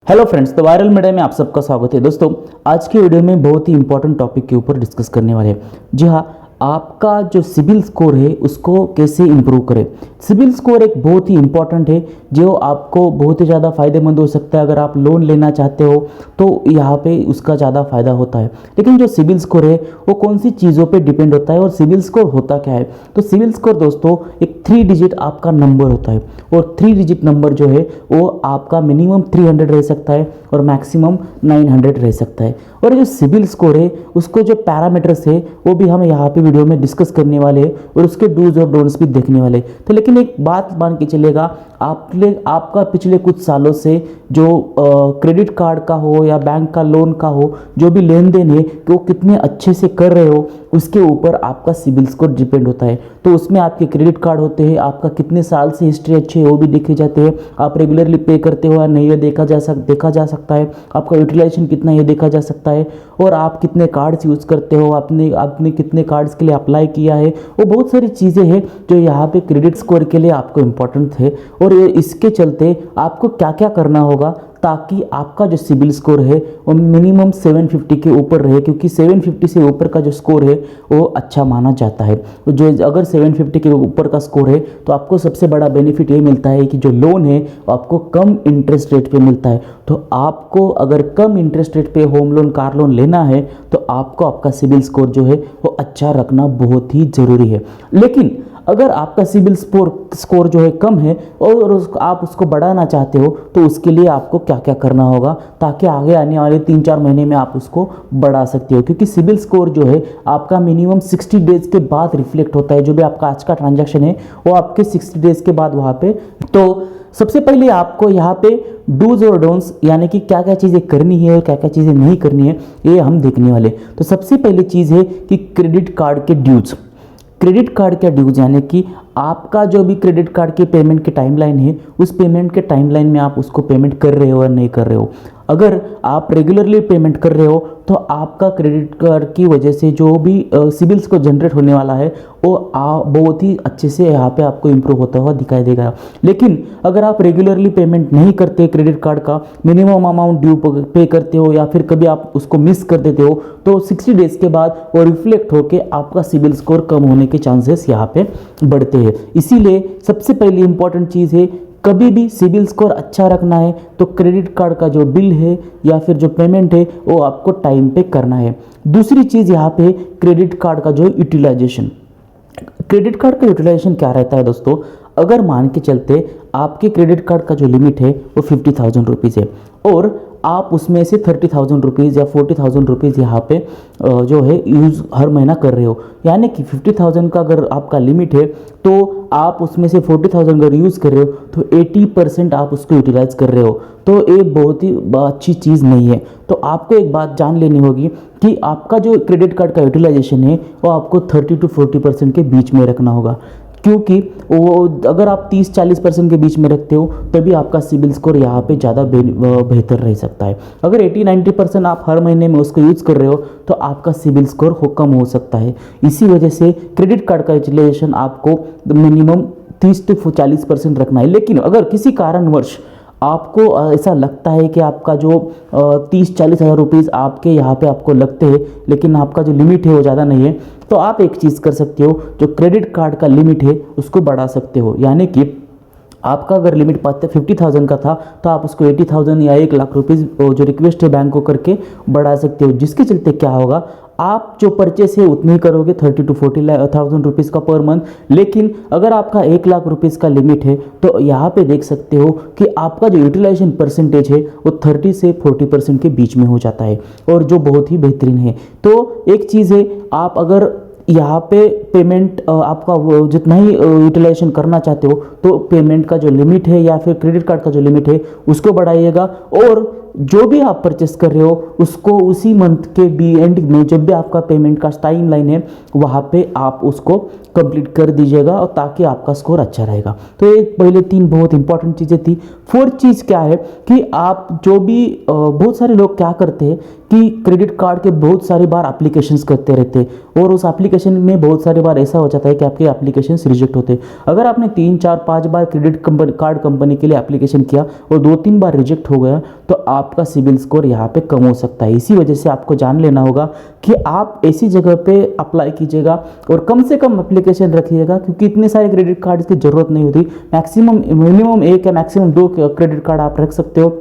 Hello friends, तो viral media में आप सबका स्वागत है। दोस्तों, आज की वीडियो में बहुत ही इंपॉर्टेंट टॉपिक के ऊपर डिस्कस करने वाले हैं। जी हाँ, आपका जो सिबिल स्कोर है उसको कैसे इंप्रूव करें। सिबिल स्कोर एक बहुत ही इंपॉर्टेंट है जो आपको बहुत ही ज़्यादा फायदेमंद हो सकता है। अगर आप लोन लेना चाहते हो तो यहाँ पे उसका ज़्यादा फायदा होता है। लेकिन जो सिबिल स्कोर है वो कौन सी चीज़ों पे डिपेंड होता है और सिबिल स्कोर होता क्या है। तो सिबिल स्कोर दोस्तों एक 3 डिजिट आपका नंबर होता है और 3 डिजिट नंबर जो है वो आपका मिनिमम 300 रह सकता है और मैक्सिमम 900 रह सकता है। और जो सिबिल स्कोर है उसको जो पैरामीटर्स है वो भी हम यहाँ पे वीडियो में डिस्कस करने वाले हैं और उसके डूज और डोंट्स भी देखने वाले। तो लेकिन एक बात मान के चलेगा, आपका पिछले कुछ सालों से जो क्रेडिट कार्ड का हो या बैंक का लोन का हो, जो भी लेन देन है कि वो कितने अच्छे से कर रहे हो उसके ऊपर आपका सिबिल स्कोर डिपेंड होता है। तो उसमें आपके क्रेडिट कार्ड होते हैं, आपका कितने साल से हिस्ट्री अच्छी है वो भी देखे जाते हैं, आप रेगुलरली पे करते हो या नहीं ये देखा जा सकता है, आपका यूटिलाइजेशन कितना ये देखा जा सकता है, और आप कितने कार्ड्स यूज़ करते हो, आपने कितने कार्ड्स के लिए अप्लाई किया है। वो बहुत सारी चीज़ें हैं जो यहाँ पे क्रेडिट स्कोर के लिए आपको इम्पोर्टेंट है। और इसके चलते आपको क्या क्या करना होगा ताकि आपका जो सिबिल स्कोर है वो मिनिमम 750 के ऊपर रहे, क्योंकि 750 से ऊपर का जो स्कोर है वो अच्छा माना जाता है। जो अगर 750 के ऊपर का स्कोर है तो आपको सबसे बड़ा बेनिफिट ये मिलता है कि जो लोन है वो आपको कम इंटरेस्ट रेट पे मिलता है। तो आपको अगर कम इंटरेस्ट रेट पे होम लोन, कार लोन लेना है तो आपको आपका सिबिल स्कोर जो है वो अच्छा रखना बहुत ही ज़रूरी है। लेकिन अगर आपका सिबिल स्कोर जो है कम है और आप उसको बढ़ाना चाहते हो तो उसके लिए आपको क्या क्या करना होगा ताकि आगे आने वाले 3-4 महीने में आप उसको बढ़ा सकते हो। क्योंकि सिबिल स्कोर जो है आपका मिनिमम 60 डेज के बाद रिफ्लेक्ट होता है। जो भी आपका आज का ट्रांजैक्शन है वो आपके 60 डेज के बाद वहाँ पे। तो सबसे पहले आपको यहाँ पे डूज और डोंट्स यानी कि क्या क्या चीज़ें करनी है और क्या क्या चीज़ें नहीं करनी है ये हम देखने वाले। तो सबसे पहली चीज़ है कि क्रेडिट कार्ड के ड्यूज। क्रेडिट कार्ड का ड्यूज यानी कि आपका जो भी क्रेडिट कार्ड के पेमेंट के टाइमलाइन है उस पेमेंट के टाइमलाइन में आप उसको पेमेंट कर रहे हो या नहीं कर रहे हो। अगर आप रेगुलरली पेमेंट कर रहे हो तो आपका क्रेडिट कार्ड की वजह से जो भी सिबिल्स को जनरेट होने वाला है वो बहुत ही अच्छे से यहाँ पे आपको इम्प्रूव होता हुआ दिखाई देगा। लेकिन अगर आप रेगुलरली पेमेंट नहीं करते, क्रेडिट कार्ड का मिनिमम अमाउंट ड्यू पे करते हो या फिर कभी आप उसको मिस कर देते हो तो 60 डेज के बाद वो रिफ्लेक्ट होके आपका सिबिल स्कोर कम होने के चांसेस यहाँ पे बढ़ते हैं। इसीलिए सबसे पहली इंपॉर्टेंट चीज़ है, कभी भी सिबिल स्कोर अच्छा रखना है तो क्रेडिट कार्ड का जो बिल है या फिर जो पेमेंट है वो आपको टाइम पे करना है। दूसरी चीज़ यहाँ पे क्रेडिट कार्ड का जो यूटिलाइजेशन। क्रेडिट कार्ड का यूटिलाइजेशन क्या रहता है दोस्तों, अगर मान के चलते आपके क्रेडिट कार्ड का जो लिमिट है वो 50,000 रुपीज़ है और आप उसमें से 30,000 रुपीज़ या 40,000 रुपीज़ यहाँ पे जो है यूज़ हर महीना कर रहे हो। यानी कि 50,000 का अगर आपका लिमिट है तो आप उसमें से 40,000 अगर यूज़ कर रहे हो तो 80% आप उसको यूटिलाइज कर रहे हो। तो ये बहुत ही अच्छी चीज़ नहीं है। तो आपको एक बात जान लेनी होगी कि आपका जो क्रेडिट कार्ड का यूटिलाइजेशन है वो आपको 30 to 40% के बीच में रखना होगा। क्योंकि वो अगर आप 30-40% के बीच में रखते हो तभी आपका सिबिल स्कोर यहाँ पे ज़्यादा बेहतर रह सकता है। अगर 80-90% आप हर महीने में उसको यूज़ कर रहे हो तो आपका सिबिल स्कोर कम हो सकता है। इसी वजह से क्रेडिट कार्ड का यूटिलाइजेशन आपको मिनिमम 30 to 40% रखना है। लेकिन अगर किसी कारणवश आपको ऐसा लगता है कि आपका जो 30-40 हज़ार रुपीज़ आपके यहाँ पे आपको लगते हैं लेकिन आपका जो लिमिट है वो ज़्यादा नहीं है, तो आप एक चीज़ कर सकते हो, जो क्रेडिट कार्ड का लिमिट है उसको बढ़ा सकते हो। यानी कि आपका अगर लिमिट 50,000 का था तो आप उसको 80,000 या 1 लाख रुपीज़ जो रिक्वेस्ट है बैंक को करके बढ़ा सकते हो। जिसके चलते क्या होगा, आप जो परचेस है उतनी ही करोगे 30 to 40,000 रुपीज़ का पर मंथ। लेकिन अगर आपका 1 लाख रुपीज़ का लिमिट है तो यहाँ पे देख सकते हो कि आपका जो यूटिलाइजेशन परसेंटेज है वो 30 से 40% के बीच में हो जाता है और जो बहुत ही बेहतरीन है। तो एक चीज़ है, आप अगर यहाँ पे पेमेंट आपका जितना ही यूटिलाइजेशन करना चाहते हो तो पेमेंट का जो लिमिट है या फिर क्रेडिट कार्ड का जो लिमिट है उसको बढ़ाइएगा। और जो भी आप परचेस कर रहे हो उसको उसी मंथ के एंड में जब भी आपका पेमेंट का टाइम लाइन है वहाँ पे आप उसको कंप्लीट कर दीजिएगा, और ताकि आपका स्कोर अच्छा रहेगा। तो ये पहले 3 बहुत इंपॉर्टेंट चीज़ें थी। 4th चीज़ क्या है कि आप जो भी बहुत सारे लोग क्या करते हैं कि क्रेडिट कार्ड के बहुत सारी बार एप्लीकेशंस करते रहते हैं, और उस एप्लीकेशन में बहुत सारी बार ऐसा हो जाता है कि आपके एप्लीकेशंस रिजेक्ट होते हैं। अगर आपने 3, 4, 5 बार क्रेडिट कार्ड कंपनी के लिए एप्लीकेशन किया और 2-3 बार रिजेक्ट हो गया, तो आपका सिबिल स्कोर यहाँ पे कम हो सकता है। इसी वजह से आपको जान लेना होगा कि आप ऐसी जगह पे अप्लाई कीजिएगा और कम से कम एप्लीकेशन रखिएगा, क्योंकि इतने सारे क्रेडिट कार्ड की जरूरत नहीं होती। मैक्सिमम मिनिमम 1 या मैक्सिमम 2 क्रेडिट कार्ड आप रख सकते हो,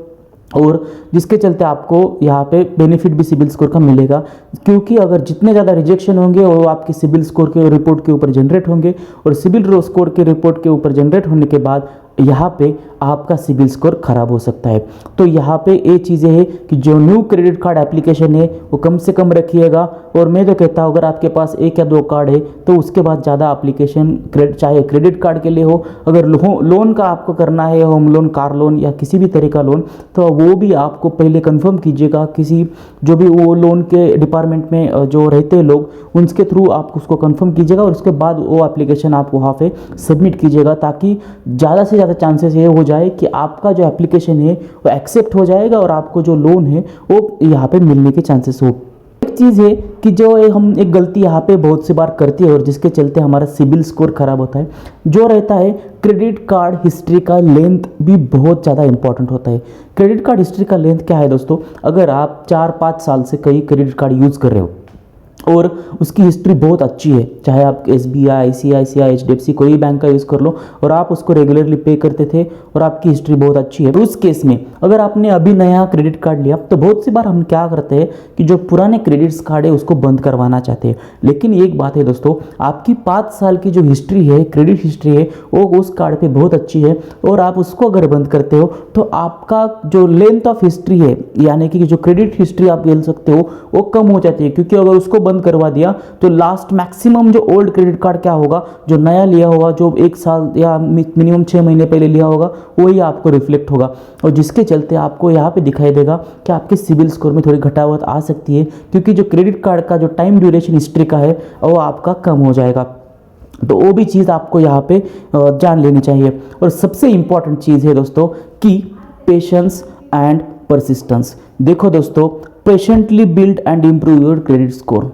और जिसके चलते आपको यहाँ पे बेनिफिट भी सिबिल स्कोर का मिलेगा। क्योंकि अगर जितने ज़्यादा रिजेक्शन होंगे वो आपके सिबिल स्कोर के रिपोर्ट के ऊपर जनरेट होंगे, और सिबिल स्कोर के रिपोर्ट के ऊपर जनरेट होने के बाद यहाँ पे आपका सिबिल स्कोर खराब हो सकता है। तो यहाँ पे ये चीज़ें हैं कि जो न्यू क्रेडिट कार्ड एप्लीकेशन है वो कम से कम रखिएगा। और मैं तो कहता हूँ अगर आपके पास 1 या 2 कार्ड है तो उसके बाद ज़्यादा एप्लीकेशन चाहे क्रेडिट कार्ड के लिए हो, अगर लोन का आपको करना है, होम लोन, कार लोन या किसी भी तरह का लोन, तो वो भी आपको पहले कंफर्म कीजिएगा किसी जो भी वो लोन के डिपार्टमेंट में जो रहते हैं लोग, उनके थ्रू आप उसको कंफर्म कीजिएगा, और उसके बाद वो एप्लीकेशन आप वहाँ पे सबमिट कीजिएगा, ताकि ज़्यादा से ज़्यादा चांसेस ये हो जाए कि आपका जो एप्लीकेशन है वो एक्सेप्ट हो जाएगा और आपको जो लोन है वो यहाँ पे मिलने के चांसेस हो। एक चीज़ है कि जो हम एक गलती यहाँ पे बहुत सी बार करते हैं और जिसके चलते हमारा सिबिल स्कोर खराब होता है, जो रहता है क्रेडिट कार्ड हिस्ट्री का लेंथ भी बहुत ज़्यादा इंपॉर्टेंट होता है। क्रेडिट कार्ड हिस्ट्री का लेंथ क्या है दोस्तों? अगर आप 4-5 साल से कई क्रेडिट कार्ड यूज़ कर रहे हो और उसकी हिस्ट्री बहुत अच्छी है, चाहे आप SBI, ICICI, HDFC कोई बैंक का यूज़ कर लो, और आप उसको रेगुलरली पे करते थे और आपकी हिस्ट्री बहुत अच्छी है, तो उस केस में अगर आपने अभी नया क्रेडिट कार्ड लिया तो बहुत सी बार हम क्या करते हैं कि जो पुराने क्रेडिट्स कार्ड है उसको बंद करवाना चाहते हैं। लेकिन एक बात है दोस्तों, आपकी 5 साल की जो हिस्ट्री है, क्रेडिट हिस्ट्री है, वो उस कार्ड पे बहुत अच्छी है, और आप उसको अगर बंद करते हो तो आपका जो लेंथ ऑफ हिस्ट्री है, यानी कि जो क्रेडिट हिस्ट्री आप ले सकते हो वो कम हो जाती है। क्योंकि अगर उसको बंद करवा दिया तो लास्ट मैक्सिमम जो ओल्ड क्रेडिट कार्ड क्या होगा, जो नया लिया होगा, जो 1 साल या मिनिमम 6 महीने पहले लिया होगा, वही आपको रिफ्लेक्ट होगा, और जिसके चलते आपको यहाँ पे दिखाई देगा कि आपके सिबिल स्कोर में थोड़ी घटावट आ सकती है, क्योंकि जो क्रेडिट कार्ड का जो टाइम ड्यूरेशन हिस्ट्री का है वो आपका कम हो जाएगा। तो वो भी चीज़ आपको यहाँ पे जान लेनी चाहिए। और सबसे इंपॉर्टेंट चीज़ है दोस्तों कि पेशेंस एंड परसिस्टेंस। देखो दोस्तों, patiently build and improve your credit score,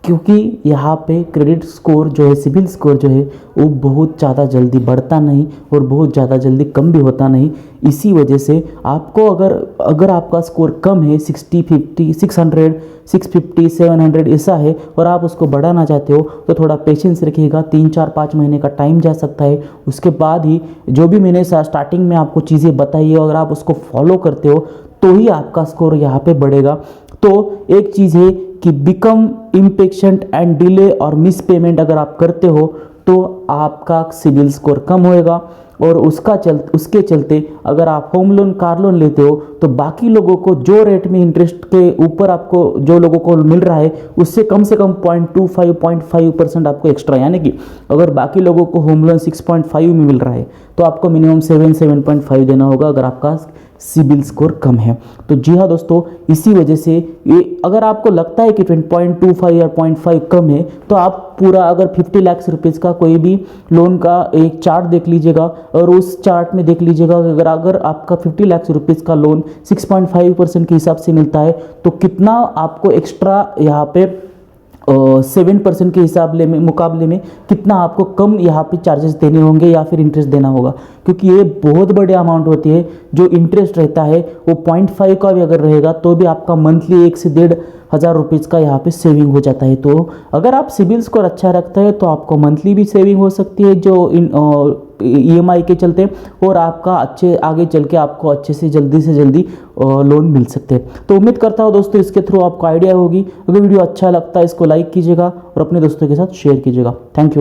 क्योंकि यहाँ पे क्रेडिट स्कोर जो है, सिबिल स्कोर जो है, वो बहुत ज़्यादा जल्दी बढ़ता नहीं और बहुत ज़्यादा जल्दी कम भी होता नहीं। इसी वजह से आपको अगर आपका स्कोर कम है, 60, 50, 600, 650, 700 ऐसा है, और आप उसको बढ़ाना चाहते हो, तो थोड़ा पेशेंस रखिएगा। 3, 4, 5 महीने का टाइम जा सकता है। उसके बाद ही जो भी मैंने स्टार्टिंग में आपको चीज़ें बताई है, अगर आप उसको फॉलो करते हो तो ही आपका स्कोर यहाँ पे बढ़ेगा। तो एक चीज़ है कि बिकम इम्पेशेंट एंड डिले और मिस पेमेंट अगर आप करते हो तो आपका सिबिल स्कोर कम होएगा, और उसके चलते अगर आप होम लोन, कार लोन लेते हो तो बाकी लोगों को जो रेट में इंटरेस्ट के ऊपर आपको जो लोगों को मिल रहा है उससे कम से कम 0.25, 0.5% आपको एक्स्ट्रा, यानी कि अगर बाकी लोगों को होम लोन 6.5 में मिल रहा है तो आपको मिनिमम 7.5 देना होगा अगर आपका सिबिल स्कोर कम है। तो जी हाँ दोस्तों, इसी वजह से ये अगर आपको लगता है कि 0.25 या 0.5 कम है, तो आप पूरा अगर 50 लाख रुपीज़ का कोई भी लोन का एक चार्ट देख लीजिएगा, और उस चार्ट में देख लीजिएगा अगर आपका 50 लाख रुपीज़ का लोन 6.5% के हिसाब से मिलता है तो कितना आपको एक्स्ट्रा यहाँ पे 7% के मुकाबले में कितना आपको कम यहाँ पे चार्जेस देने होंगे या फिर इंटरेस्ट देना होगा, क्योंकि ये बहुत बड़ी अमाउंट होती है। जो इंटरेस्ट रहता है वो 0.5 का भी अगर रहेगा तो भी आपका मंथली 1 से 1.5 हज़ार रुपीज़ का यहाँ पे सेविंग हो जाता है। तो अगर आप सिबिल स्कोर अच्छा रखते हैं तो आपको मंथली भी सेविंग हो सकती है जो EMI के चलते, और आपका आगे चल के आपको अच्छे से जल्दी लोन मिल सकते हैं। तो उम्मीद करता हूँ दोस्तों इसके थ्रू आपको आइडिया होगी। अगर वीडियो अच्छा लगता है इसको लाइक कीजिएगा और अपने दोस्तों के साथ शेयर कीजिएगा। Thank you.